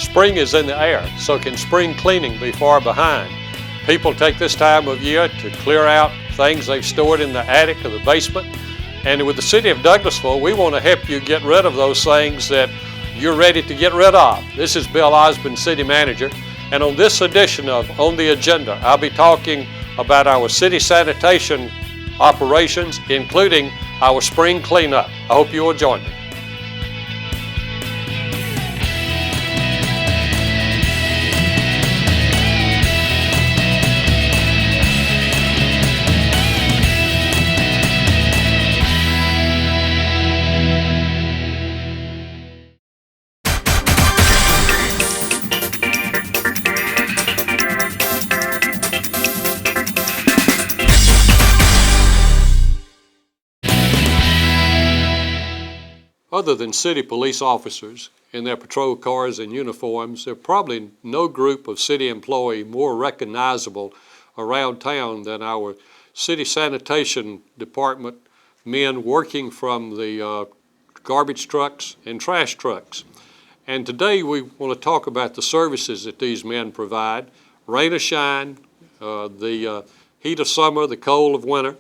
Spring is in the air, so can spring cleaning be far behind? People take this time of year to clear out things they've stored in the attic or the basement. And with the City of Douglasville, we want to help you get rid of those things that you're ready to get rid of. This is Bill Osborne, City Manager, and on this edition of On the Agenda, I'll be talking about our city sanitation operations, including our spring cleanup. I hope you will join me. Other than city police officers in their patrol cars and uniforms, there's probably no group of city employee more recognizable around town than our city sanitation department men working from the garbage trucks and trash trucks. And today we want to talk about the services that these men provide, rain or shine, the heat of summer, the cold of winter.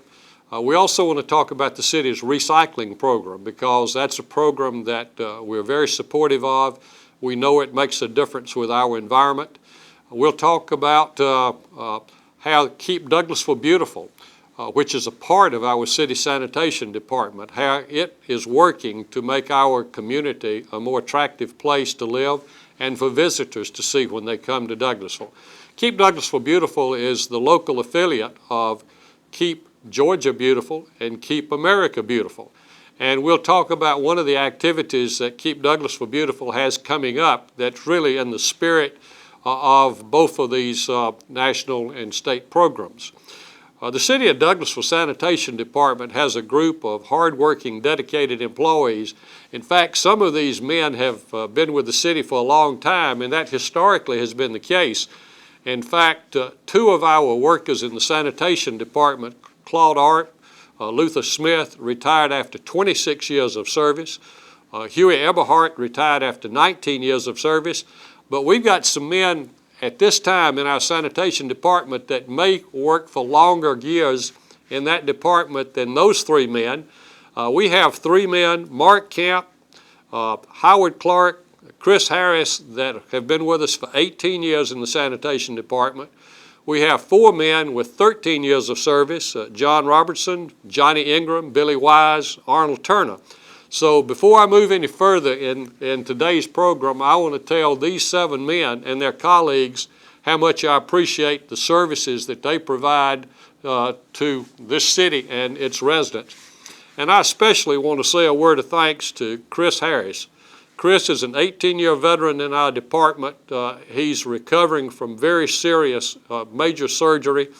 We also want to talk about the city's recycling program, because that's a program that we're very supportive of. We know it makes a difference with our environment. We'll talk about how Keep Douglasville Beautiful, which is a part of our city sanitation department, how it is working to make our community a more attractive place to live and for visitors to see when they come to Douglasville. Keep Douglasville Beautiful is the local affiliate of Keep Georgia Beautiful and Keep America Beautiful. And we'll talk about one of the activities that Keep Douglasville Beautiful has coming up that's really in the spirit of both of these national and state programs. The City of Douglasville Sanitation Department has a group of hardworking, dedicated employees. In fact, some of these men have been with the city for a long time, and that historically has been the case. In fact, two of our workers in the sanitation department, Claude Art, Luther Smith, retired after 26 years of service. Huey Eberhardt retired after 19 years of service. But we've got some men at this time in our sanitation department that may work for longer years in that department than those three men. We have three men, Mark Camp, Howard Clark, Chris Harris, that have been with us for 18 years in the sanitation department. We have four men with 13 years of service, John Robertson, Johnny Ingram, Billy Wise, Arnold Turner. So before I move any further in today's program, I want to tell these seven men and their colleagues how much I appreciate the services that they provide to this city and its residents. And I especially want to say a word of thanks to Chris Harris. Chris is an 18-year veteran in our department. He's recovering from very serious major surgery.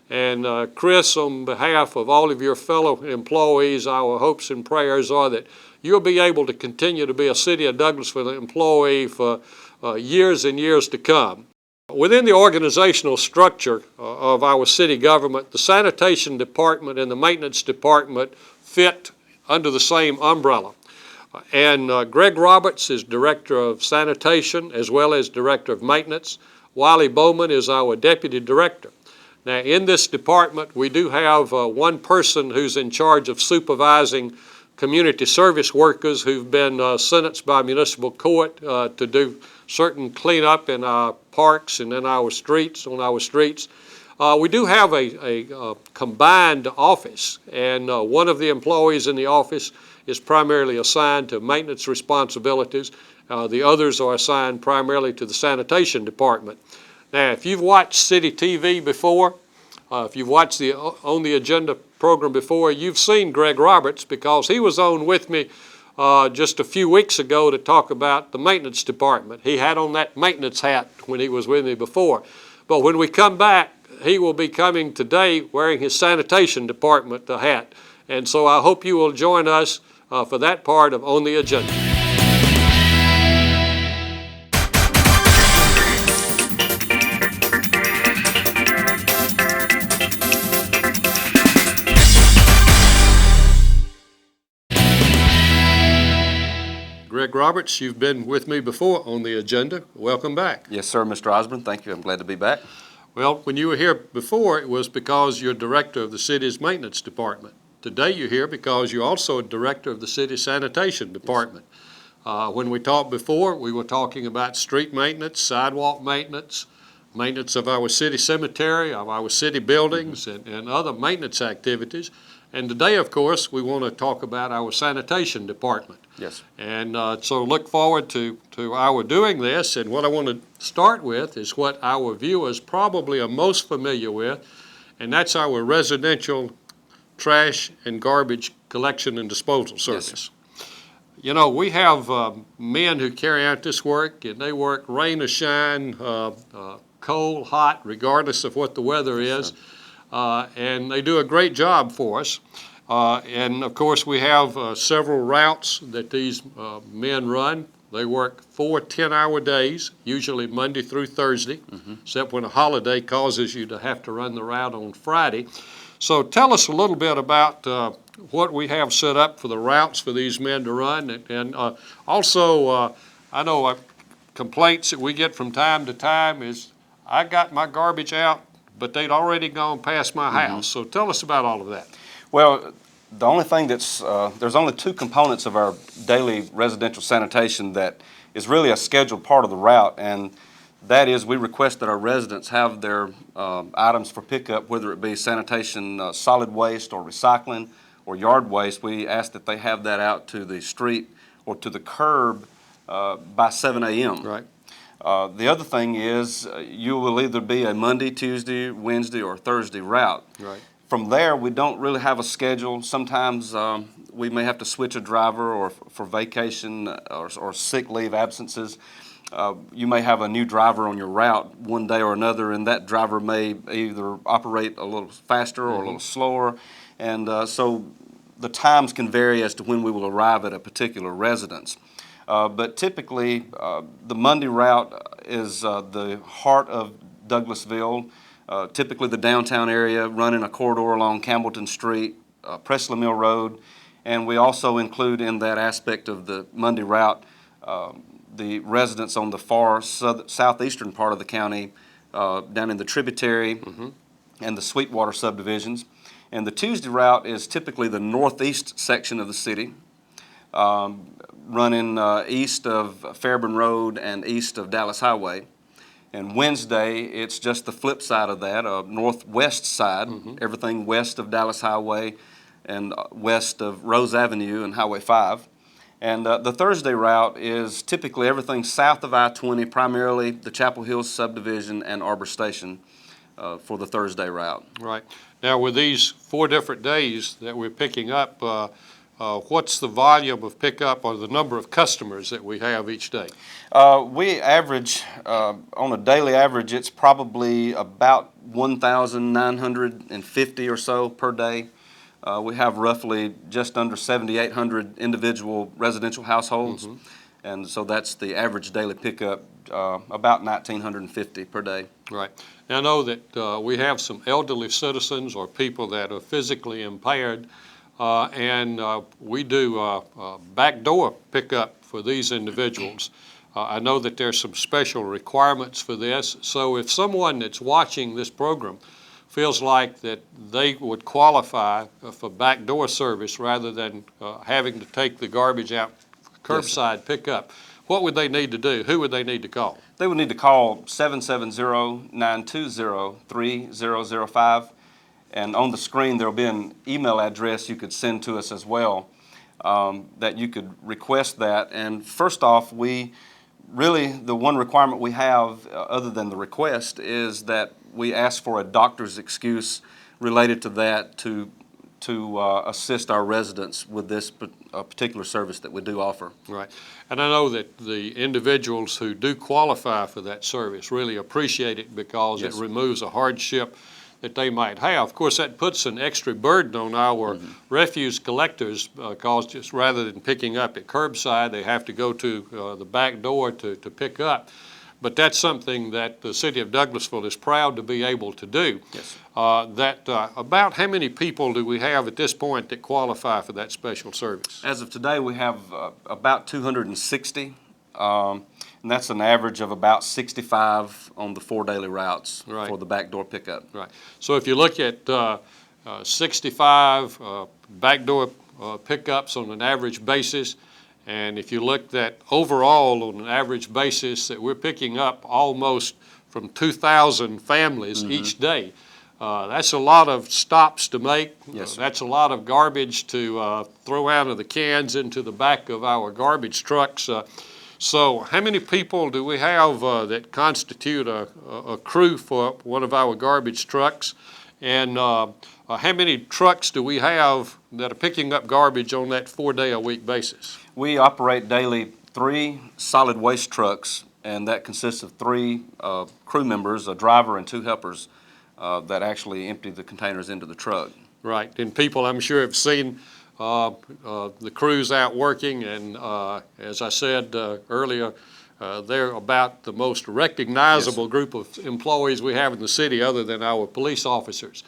And Chris, on behalf of all of your fellow employees, our hopes and prayers are that you'll be able to continue to be a City of Douglasville employee for years and years to come. Within the organizational structure of our city government, the sanitation department and the maintenance department fit under the same umbrella. And Greg Roberts is Director of Sanitation as well as Director of Maintenance. Wiley Bowman is our Deputy Director. Now, in this department, we do have one person who's in charge of supervising community service workers who've been sentenced by municipal court to do certain cleanup in our parks and in our streets, on our streets. We do have a combined office, and one of the employees in the office is primarily assigned to maintenance responsibilities. The others are assigned primarily to the sanitation department. Now, if you've watched City TV before, if you've watched the On the Agenda program before, you've seen Greg Roberts, because he was on with me just a few weeks ago to talk about the maintenance department. He had on that maintenance hat when he was with me before. But when we come back, he will be coming today wearing his sanitation department hat. And so I hope you will join us for that part of On the Agenda. Greg Greg Roberts. You've been with me before on the agenda. Welcome back. Yes, sir, Mr. Osborne. Thank you. I'm glad to be back. Well, when you were here before, it was because you're director of the city's maintenance department. Today you're here because you're also a director of the city's sanitation department. When we talked before, we were talking about street maintenance, sidewalk maintenance, maintenance of our city cemetery, of our city buildings, and other maintenance activities. And today, of course, we want to talk about our sanitation department. Yes. And so look forward to our doing this. And what I want to start with is what our viewers probably are most familiar with, and that's our residential trash and garbage collection and disposal service. Yes. You know, we have men who carry out this work, and they work rain or shine, cold, hot, regardless of what the weather is. And they do a great job for us. And of course, we have several routes that these men run. They work 4 10-hour days, usually Monday through Thursday, except when a holiday causes you to have to run the route on Friday. So tell us a little bit about what we have set up for the routes for these men to run. And also, I know complaints that we get from time to time is, I got my garbage out, but they'd already gone past my house. So tell us about all of that. Well, the only thing that's, there's only 2 components of our daily residential sanitation that is really a scheduled part of the route, and that is we request that our residents have their items for pickup, whether it be sanitation solid waste or recycling or yard waste. We ask that they have that out to the street or to the curb by 7 a.m. Right. The other thing is you will either be a Monday, Tuesday, Wednesday, or Thursday route. Right. From there, we don't really have a schedule. Sometimes we may have to switch a driver or for vacation or sick leave absences. You may have a new driver on your route one day or another, and that driver may either operate a little faster or a little slower. And so the times can vary as to when we will arrive at a particular residence. But typically, the Monday route is the heart of Douglasville, typically the downtown area, running a corridor along Campbellton Street, Presley Mill Road, and we also include in that aspect of the Monday route the residents on the far southeastern part of the county, down in the Tributary and the Sweetwater subdivisions. And the Tuesday route is typically the northeast section of the city, running east of Fairburn Road and east of Dallas Highway. And Wednesday, it's just the flip side of that, northwest side, everything west of Dallas Highway and west of Rose Avenue and Highway 5. And the Thursday route is typically everything south of I-20, primarily the Chapel Hills subdivision and Arbor Station for the Thursday route. Right. Now, with these 4 different days that we're picking up, what's the volume of pickup or the number of customers that we have each day? We average, on a daily average, it's probably about 1,950 or so per day. We have roughly just under 7,800 individual residential households, and so that's the average daily pickup, about 1,950 per day. Right. Now, I know that we have some elderly citizens or people that are physically impaired, and we do backdoor pickup for these individuals. I know that there's some special requirements for this, so if someone that's watching this program feels like that they would qualify for backdoor service rather than having to take the garbage out curbside pickup, what would they need to do? Who would they need to call? They would need to call 770-920-3005, and on the screen there will be an email address you could send to us as well, that you could request that. And first off, the one requirement we have, other than the request, is that we ask for a doctor's excuse related to that to assist our residents with this particular service that we do offer. Right. And I know that the individuals who do qualify for that service really appreciate it because it removes a hardship that they might have. Of course, that puts an extra burden on our refuse collectors because just rather than picking up at curbside, they have to go to the back door to pick up. but that's something that the city of Douglasville is proud to be able to do. Yes. About how many people do we have at this point that qualify for that special service? As of today, we have about 260, and that's an average of about 65 on the 4 daily routes Right. for the backdoor pickup. Right. So if you look at 65 backdoor pickups on an average basis, and if you looked at overall on an average basis that we're picking up almost from 2,000 families each day, that's a lot of stops to make. Yes, sir. That's a lot of garbage to throw out of the cans into the back of our garbage trucks. So how many people do we have that constitute a crew for one of our garbage trucks? And how many trucks do we have that are picking up garbage on that 4-day-a-week basis? We operate daily 3 solid waste trucks, and that consists of 3 crew members, a driver and 2 helpers, that actually empty the containers into the truck. Right, and people, I'm sure, have seen the crews out working, and as I said earlier, they're about the most recognizable group of employees we have in the city other than our police officers.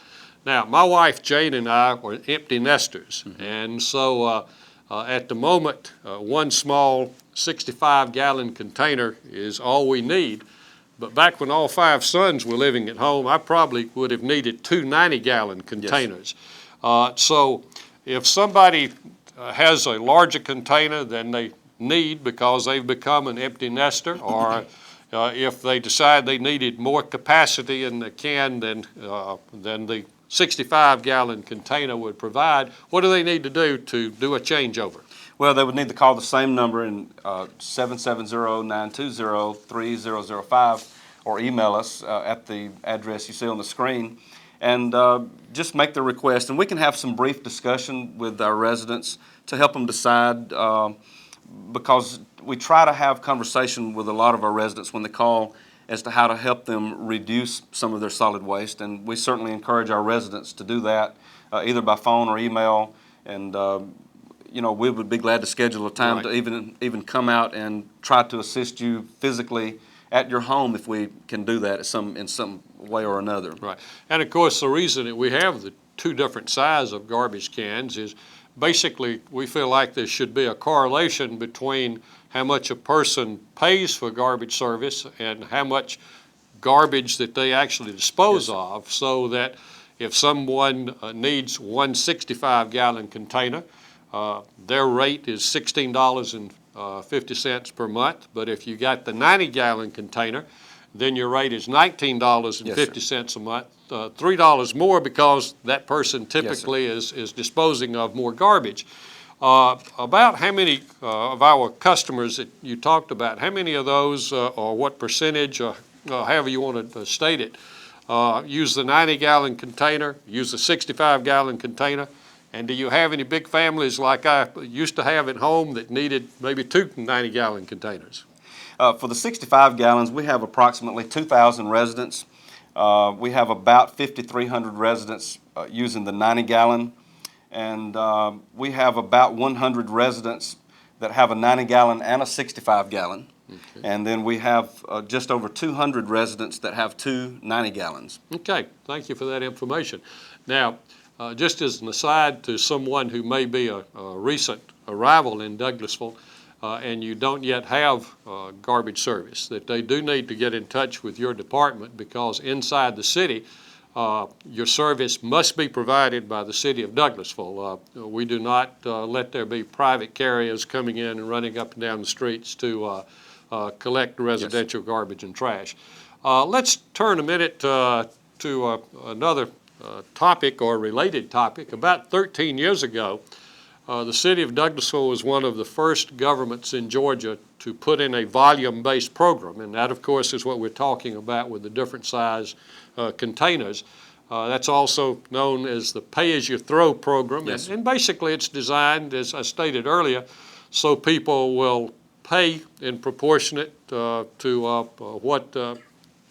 Now, my wife Jane and I are empty nesters, and so at the moment, one small 65-gallon container is all we need. But back when all 5 sons were living at home, I probably would have needed 2 90-gallon containers. So if somebody has a larger container than they need because they've become an empty nester, or if they decide they needed more capacity in the can than the 65-gallon container would provide, what do they need to do a changeover? Well, they would need to call the same number in 770-920-3005 or email us at the address you see on the screen, and just make the request. And we can have some brief discussion with our residents to help them decide, because we try to have conversation with a lot of our residents when they call as to how to help them reduce some of their solid waste. And we certainly encourage our residents to do that either by phone or email. And you know, we would be glad to schedule a time to even come out and try to assist you physically at your home if we can do that in some way or another. Right. And of course, the reason that we have the 2 different sizes of garbage cans is basically we feel like there should be a correlation between how much a person pays for garbage service and how much garbage that they actually dispose of, so that if someone needs one 65-gallon container, their rate is $16.50 per month. But if you got the 90-gallon container, then your rate is $19.50 a month, $3 more because that person typically is disposing of more garbage. About how many of our customers that you talked about, how many of those or what percentage, however you want to state it, use the 90-gallon container, use the 65-gallon container? And do you have any big families like I used to have at home that needed maybe 2 90-gallon containers? For the 65 gallons, we have approximately 2,000 residents. We have about 5,300 residents using the 90-gallon, and we have about 100 residents that have a 90-gallon and a 65-gallon. Okay. And then we have just over 200 residents that have 2 90-gallons. Okay, thank you for that information. Now, just as an aside to someone who may be a recent arrival in Douglasville and you don't yet have garbage service, that they do need to get in touch with your department, because inside the city, your service must be provided by the city of Douglasville. We do not let there be private carriers coming in and running up and down the streets to collect residential garbage and trash. Let's turn a minute to another topic or related topic. About 13 years ago, the city of Douglasville was one of the first governments in Georgia to put in a volume-based program, and that, of course, is what we're talking about with the different size containers. That's also known as the pay-as-you-throw program, yes. And basically it's designed, as I stated earlier, so people will pay in proportionate to what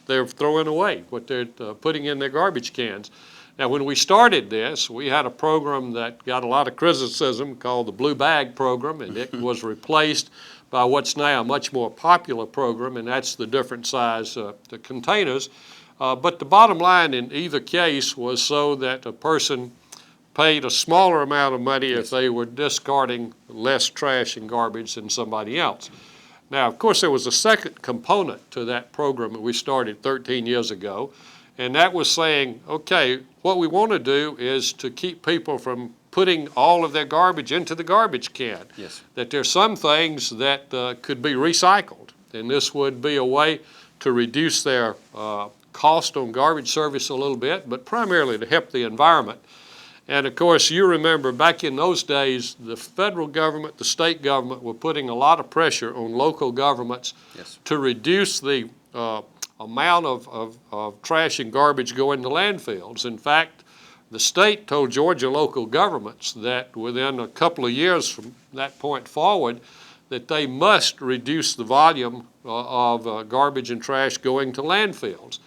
they're throwing away, what they're putting in their garbage cans. Now, when we started this, we had a program that got a lot of criticism called the Blue Bag Program, and it was replaced by what's now a much more popular program, and that's the different size the containers. But the bottom line in either case was so that a person paid a smaller amount of money if they were discarding less trash and garbage than somebody else. Now, of course, there was a second component to that program that we started 13 years ago, and that was saying, okay, what we want to do is to keep people from putting all of their garbage into the garbage can. Yes. That there's some things that could be recycled, and this would be a way to reduce their cost on garbage service a little bit, but primarily to help the environment. And of course, you remember back in those days, the federal government, the state government were putting a lot of pressure on local governments to reduce the amount of trash and garbage going to landfills. In fact, the state told Georgia local governments that within a couple of years from that point forward, that they must reduce the volume of garbage and trash going to landfills.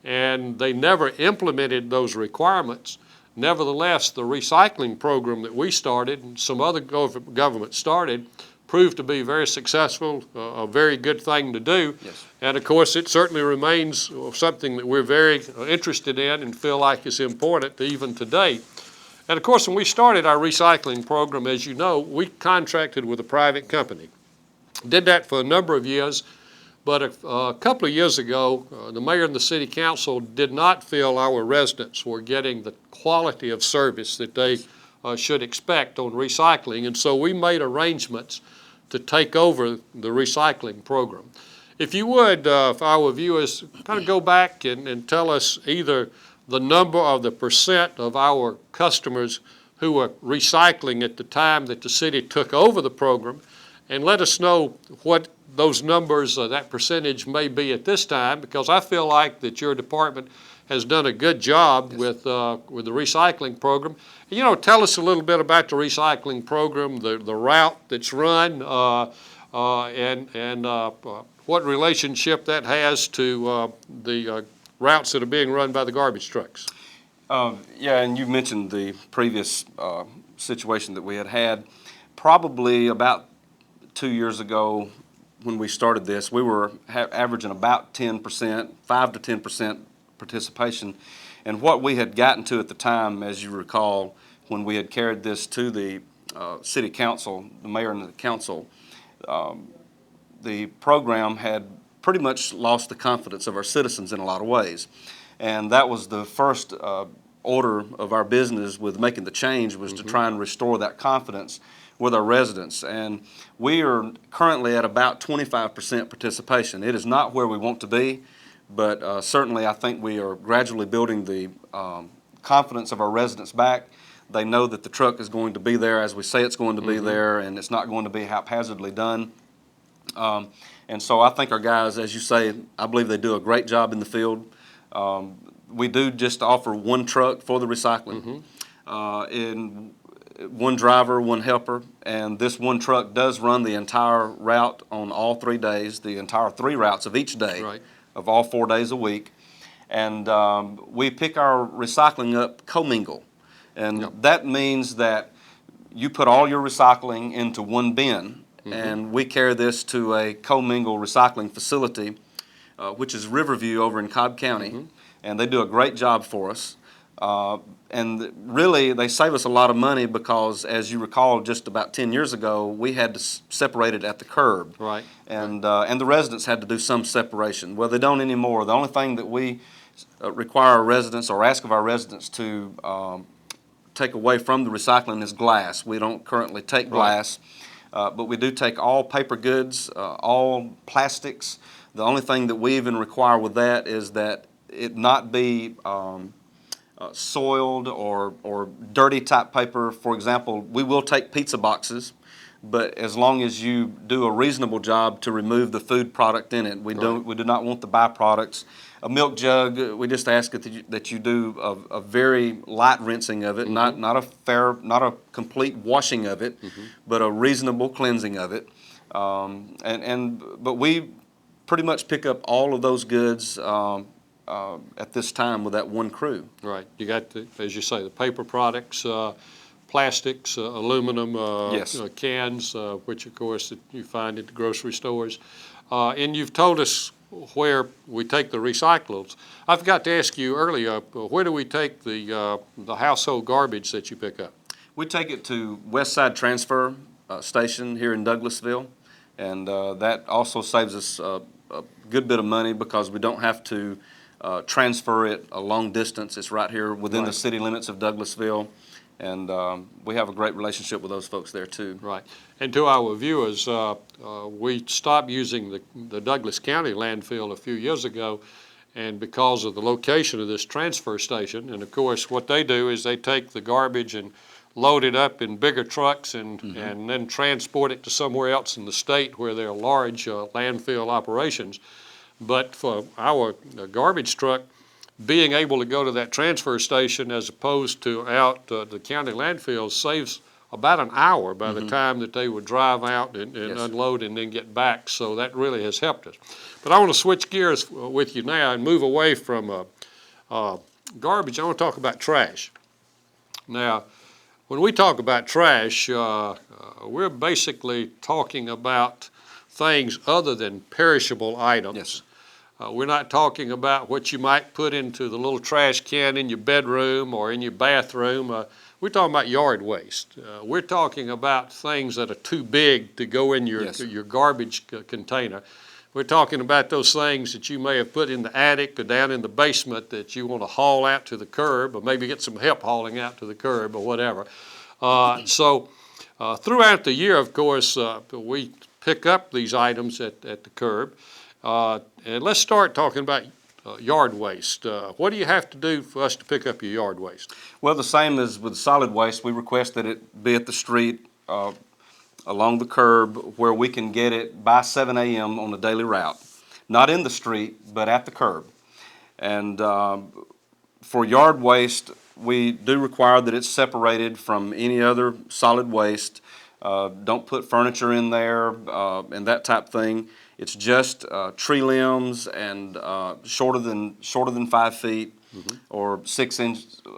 And they never implemented those requirements. Nevertheless, the recycling program that we started and some other governments started proved to be very successful, a very good thing to do. Yes. And of course, it certainly remains something that we're very interested in and feel like is important even today. And of course, when we started our recycling program, as you know, we contracted with a private company. Did that for a number of years. But a couple of years ago, the mayor and the city council did not feel our residents were getting the quality of service that they should expect on recycling. And so we made arrangements to take over the recycling program. If you would, for our viewers, kind of go back and tell us either the number or the percent of our customers who were recycling at the time that the city took over the program, and let us know what those numbers, that percentage may be at this time, because I feel like that your department has done a good job with the recycling program. And, you know, tell us a little bit about the recycling program, the route that's run, and what relationship that has to the routes that are being run by the garbage trucks. Yeah, and you mentioned the previous situation that we had. Probably about 2 years ago, when we started this, we were averaging about 10%, 5 to 10% participation. And what we had gotten to at the time, as you recall, when we had carried this to the city council, the mayor and the council, the program had pretty much lost the confidence of our citizens in a lot of ways. And that was the first order of our business with making the change, was to try and restore that confidence with our residents. And we are currently at about 25% participation. It is not where we want to be, but certainly I think we are gradually building the confidence of our residents back. They know that the truck is going to be there as we say it's going to be there, and it's not going to be haphazardly done. And so I think our guys, as you say, I believe they do a great job in the field. We do just offer one truck for the recycling. In one driver, one helper, and this one truck does run the entire route on all 3 days, the entire 3 routes of each day, of all 4 days a week. And we pick our recycling up commingle. And that means that you put all your recycling into one bin, and we carry this to a commingle recycling facility, which is Riverview over in Cobb County, and they do a great job for us. And really, they save us a lot of money because, as you recall, just about 10 years ago, we had to separate it at the curb. And the residents had to do some separation. Well, they don't anymore. The only thing that we require our residents, or ask of our residents, to take away from the recycling is glass. We don't currently take glass, but we do take all paper goods, all plastics. The only thing that we even require with that is that it not be soiled or dirty type paper. For example, we will take pizza boxes, but as long as you do a reasonable job to remove the food product in it, we do not want the byproducts. A milk jug, we just ask that you do a very light rinsing of it, not a complete washing of it, but a reasonable cleansing of it. But we pretty much pick up all of those goods at this time with that one crew. You got, as you say, the paper products, plastics, aluminum Yes. cans, which of course that you find at the grocery stores. And you've told us where we take the recyclables. I forgot to ask you earlier, where do we take the household garbage that you pick up? We take it to West Side Transfer Station here in Douglasville, and that also saves us a good bit of money because we don't have to transfer it a long distance. It's right here within the Right. city limits of Douglasville, and we have a great relationship with those folks there too. Right. And to our viewers, we stopped using the Douglas County landfill a few years ago, and because of the location of this transfer station, and of course what they do is they take the garbage and load it up in bigger trucks and then transport it to somewhere else in the state where there are large landfill operations. But for our garbage truck, being able to go to that transfer station as opposed to out the county landfill saves about an hour by the time that they would drive out and Yes. unload and then get back. So that really has helped us. But I want to switch gears with you now and move away from garbage. I want to talk about trash. Now, when we talk about trash, we're basically talking about things other than perishable items. Yes. We're not talking about what you might put into the little trash can in your bedroom or in your bathroom. We're talking about yard waste. We're talking about things that are too big to go in Yes. your garbage container. We're talking about those things that you may have put in the attic or down in the basement that you want to haul out to the curb, or maybe get some help hauling out to the curb or whatever. So throughout the year, of course, we pick up these items at the curb. And let's start talking about yard waste. What do you have to do for us to pick up your yard waste? Well, the same as with solid waste, we request that it be at the street along the curb where we can get it by 7 a.m. on a daily route. Not in the street, but at the curb. And for yard waste, we do require that it's separated from any other solid waste. Don't put furniture in there and that type of thing. It's just tree limbs and shorter than 5 feet or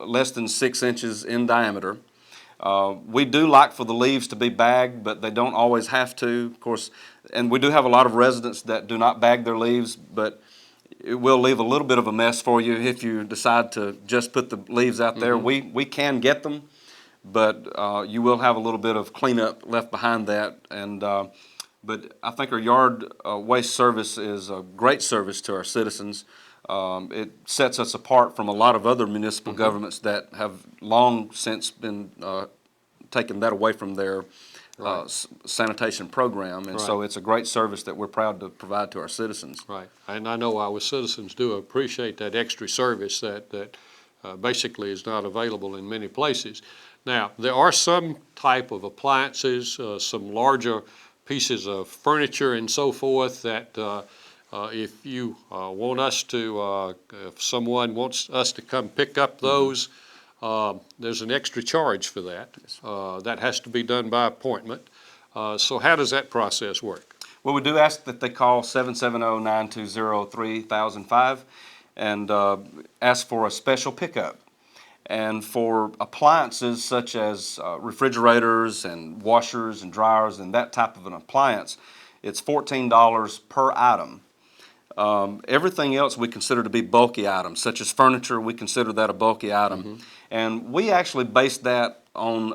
less than 6 inches in diameter. We do like for the leaves to be bagged, but they don't always have to, of course. And we do have a lot of residents that do not bag their leaves, but it will leave a little bit of a mess for you if you decide to just put the leaves out there. We can get them, but you will have a little bit of cleanup left behind that. And but I think our yard waste service is a great service to our citizens. It sets us apart from a lot of other municipal governments that have long since been taken that away from their sanitation program. And so it's a great service that we're proud to provide to our citizens. Right. And I know our citizens do appreciate that extra service that basically is not available in many places. Now, there are some type of appliances, some larger pieces of furniture and so forth that if you want us to, if someone wants us to come pick up those, there's an extra charge for that. That has to be done by appointment. So how does that process work? Well, we do ask that they call 770-920-3005 and ask for a special pickup. And for appliances such as refrigerators and washers and dryers and that type of an appliance, it's $14 per item. Everything else we consider to be bulky items, such as furniture, we consider that a bulky item. And we actually base that on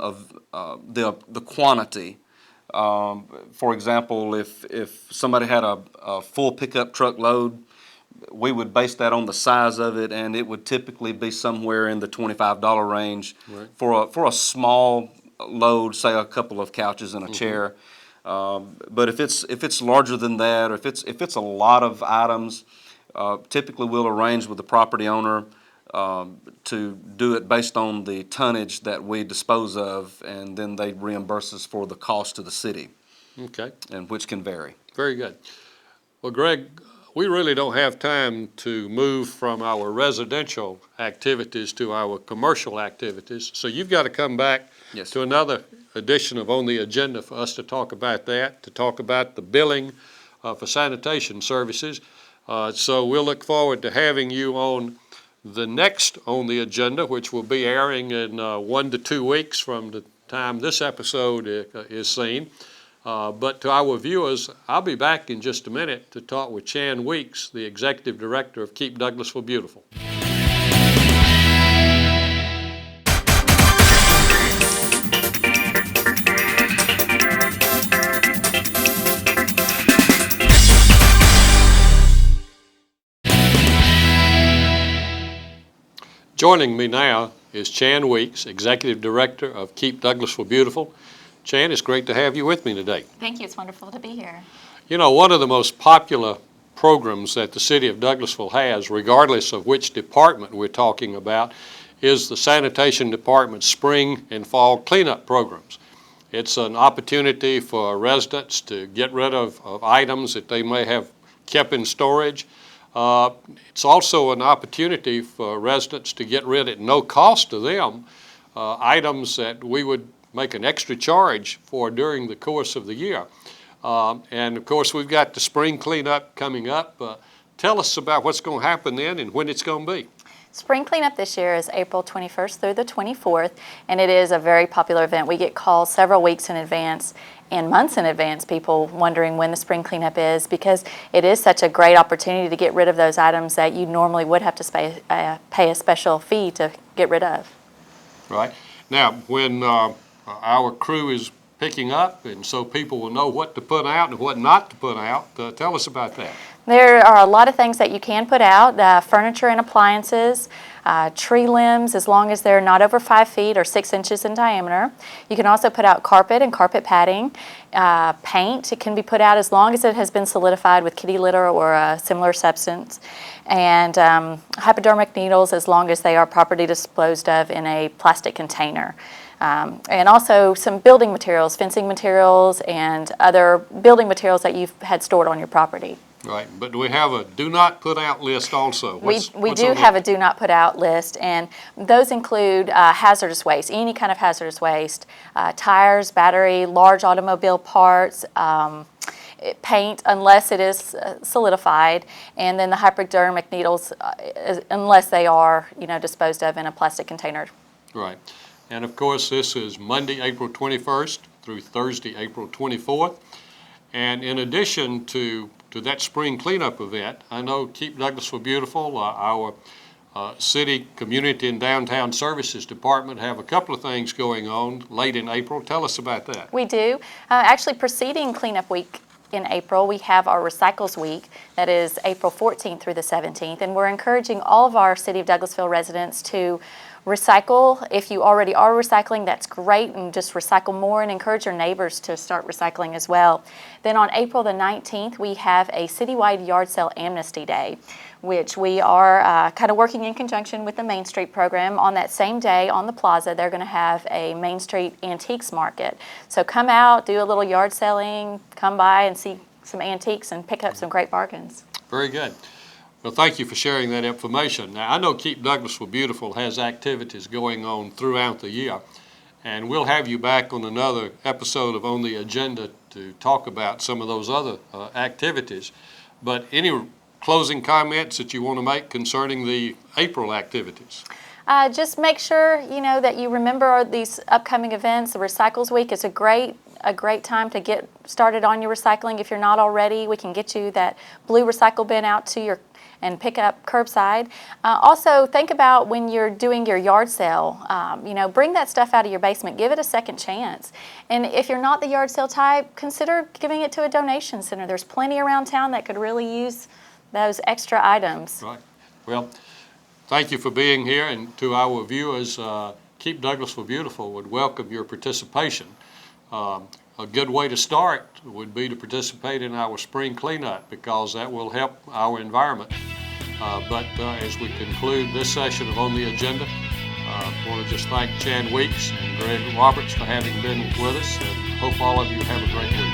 the quantity. For example, if somebody had a full pickup truck load, we would base that on the size of it, and it would typically be somewhere in the $25 range for a small load, say a couple of couches and a chair. But if it's larger than that, or if it's a lot of items, typically we'll arrange with the property owner to do it based on the tonnage that we dispose of, and then they reimburse us for the cost to the city. Okay. And which can vary. Very good. Well, Greg, we really don't have time to move from our residential activities to our commercial activities. So you've got to come back to another edition of On the Agenda for us to talk about that, to talk about the billing for sanitation services. So we'll look forward to having you on The next on the agenda, which will be airing in 1 to 2 weeks from the time this episode is seen, but to our viewers, I'll be back in just a minute to talk with Chan Weeks, the Executive Director of Keep Douglasville Beautiful. Joining me now is Chan Weeks, Executive Director of Keep Douglasville Beautiful. Chan, it's great to have you with me today. Thank you. It's wonderful to be here. You know, one of the most popular programs that the city of Douglasville has, regardless of which department we're talking about, is the Sanitation Department's spring and fall cleanup programs. It's an opportunity for residents to get rid of items that they may have kept in storage. It's also an opportunity for residents to get rid at no cost to them items that we would make an extra charge for during the course of the year. And of course, we've got the spring cleanup coming up. Tell us about what's going to happen then and when it's going to be. Spring cleanup this year is April 21st through the 24th, and it is a very popular event. We get calls several weeks in advance and months in advance, people wondering when the spring cleanup is, because it is such a great opportunity to get rid of those items that you normally would have to pay a special fee to get rid of. Right. Now, when our crew is picking up, and so people will know what to put out and what not to put out, tell us about that. There are a lot of things that you can put out, furniture and appliances, tree limbs as long as they're not over 5 feet or 6 inches in diameter. You can also put out carpet and carpet padding. Paint, it can be put out as long as it has been solidified with kitty litter or a similar substance. And hypodermic needles as long as they are properly disposed of in a plastic container. And also some building materials, fencing materials, and other building materials that you've had stored on your property. Right, but do we have a do not put out list also? We do have a do not put out list, and those include hazardous waste, any kind of hazardous waste, tires, battery, large automobile parts, paint unless it is solidified, and then the hypodermic needles unless they are disposed of in a plastic container. Right, and of course this is Monday, April 21st through Thursday, April 24th, and in addition to that spring cleanup event, I know Keep Douglasville Beautiful, our City Community and Downtown Services Department have a couple of things going on late in April. Tell us about that. We do. Actually, preceding cleanup week in April, we have our Recycles Week. That is April 14th through the 17th, and we're encouraging all of our City of Douglasville residents to recycle. If you already are recycling, that's great, and just recycle more and encourage your neighbors to start recycling as well. Then on April the 19th, we have a citywide yard sale amnesty day, which we are kind of working in conjunction with the Main Street program. On that same day on the plaza, they're going to have a Main Street antiques market. So come out, do a little yard selling, come by and see some antiques and pick up some great bargains. Very good. Well, thank you for sharing that information. Now, I know Keep Douglasville Beautiful has activities going on throughout the year, and we'll have you back on another episode of On the Agenda to talk about some of those other activities. But any closing comments that you want to make concerning the April activities? Just make sure that you remember these upcoming events. The Recycles Week is a great time to get started on your recycling. If you're not already, we can get you that blue recycle bin out to your and pick up curbside. Also, think about when you're doing your yard sale, bring that stuff out of your basement, give it a second chance. And if you're not the yard sale type, consider giving it to a donation center. There's plenty around town that could really use those extra items. Right. Well, thank you for being here, and to our viewers, Keep Douglasville Beautiful would welcome your participation. A good way to start would be to participate in our spring cleanup, because that will help our environment. But as we conclude this session of On the Agenda, I want to just thank Chan Weeks and Greg Roberts for having been with us, and hope all of you have a great week.